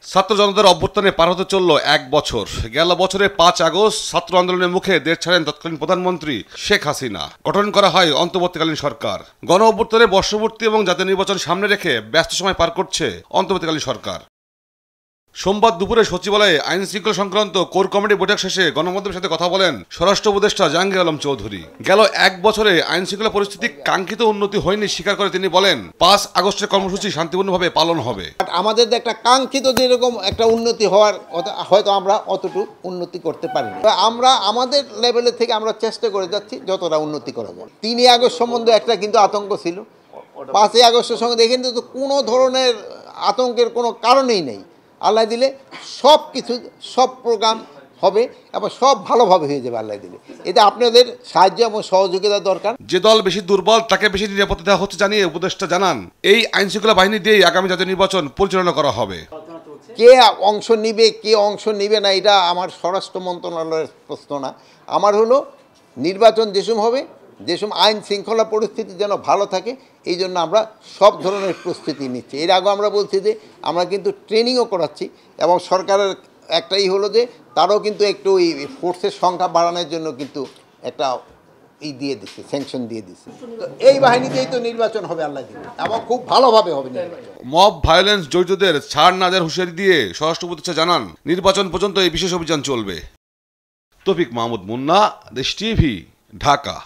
ছাত্র জনতার অভ্যুত্থানে পার হতে চলল ১ বছর। গেল বছরে ৫ আগস্ট ছাত্র আন্দোলনের মুখে দেশ ছাড়েন তৎকালীন প্রধানমন্ত্রী শেখ হাসিনা। গঠন করা হয় অন্তর্বর্তীকালীন সরকার। গণ অভ্যুত্থানে বর্ষপূর্তি এবং জাতীয় নির্বাচন সামনে রেখে ব্যস্ত সময় পার করছে অন্তর্বর্তীকালীন সরকার। সোমবার দুপুরে সচিবালয়ে আইন শৃঙ্খলা সংক্রান্ত কোর কমিটি বৈঠক শেষে গণমাধ্যমের সাথে কথা বলেন স্বরাষ্ট্র উপদেষ্টা জাহাঙ্গীর আলম চৌধুরী। গেল ১ বছরে আইন শৃঙ্খলা পরিস্থিতি কাঙ্ক্ষিত উন্নতি হয়নি স্বীকার করে তিনি বলেন, ৫ আগস্টের কর্মসূচি শান্তিপূর্ণভাবে পালন হবে। আমাদের একটা কাঙ্ক্ষিত যেরকম একটা উন্নতি হওয়ার হয়তো আমরা অতটুকু উন্নতি করতে পারিনি। আমরা আমাদের লেভেলের থেকে আমরা চেষ্টা করে যাচ্ছি যতটা উন্নতি করা যায়। ৩ আগস্ট সম্বন্ধে একটা কিন্তু আতঙ্ক ছিল, ৫ আগস্টের সঙ্গে দেখেন তো কোনো ধরনের আতঙ্কের কোনো কারণেই নেই। আল্লাহ দিলে সব কিছু সব প্রোগ্রাম হবে এবং সব ভালোভাবে হয়ে যাবে আল্লাহ দিলে। এটা আপনাদের সাহায্য এবং সহযোগিতা দরকার। যে দল বেশি দুর্বল তাকে বেশি নিরাপত্তা দেওয়া হচ্ছে জানিয়ে উপদেষ্টা জানান, এই আইন শৃঙ্খলা বাহিনী দিয়েই আগামী জাতীয় নির্বাচন পরিচালনা করা হবে। কে অংশ নিবে কে অংশ নিবে না এটা আমার স্বরাষ্ট্র মন্ত্রণালয়ের প্রশ্ন না। আমার হলো নির্বাচন যেসব হবে, যেসব আইন শৃঙ্খলা পরিস্থিতি যেন ভালো থাকে, এই জন্য আমরা সব ধরনের প্রস্তুতি নিচ্ছি। এর আগে আমরা বলছি যে আমরা কিন্তু ট্রেনিংও করাচ্ছি এবং সরকারের একটাই হলো যে তারও কিন্তু একটু ওই ফোর্সের সংখ্যা বাড়ানোর জন্য কিন্তু একটা দিয়ে দিচ্ছে, স্যাংশন দিয়ে দিচ্ছে। তো এই বাহিনী দিয়েই তো নির্বাচন হবে আল্লাহ দিলে, এবং খুব ভালোভাবে হবে নির্বাচন। মব ভায়োলেন্স জড়িতদের ছাড় না দেওয়ার হুঁশিয়ারি দিয়ে স্বরাষ্ট্র উপদেষ্টা জানান, নির্বাচন পর্যন্ত এই বিশেষ অভিযান চলবে। তৌফিক মাহমুদ মুন্না, দেশ টিভি, ঢাকা।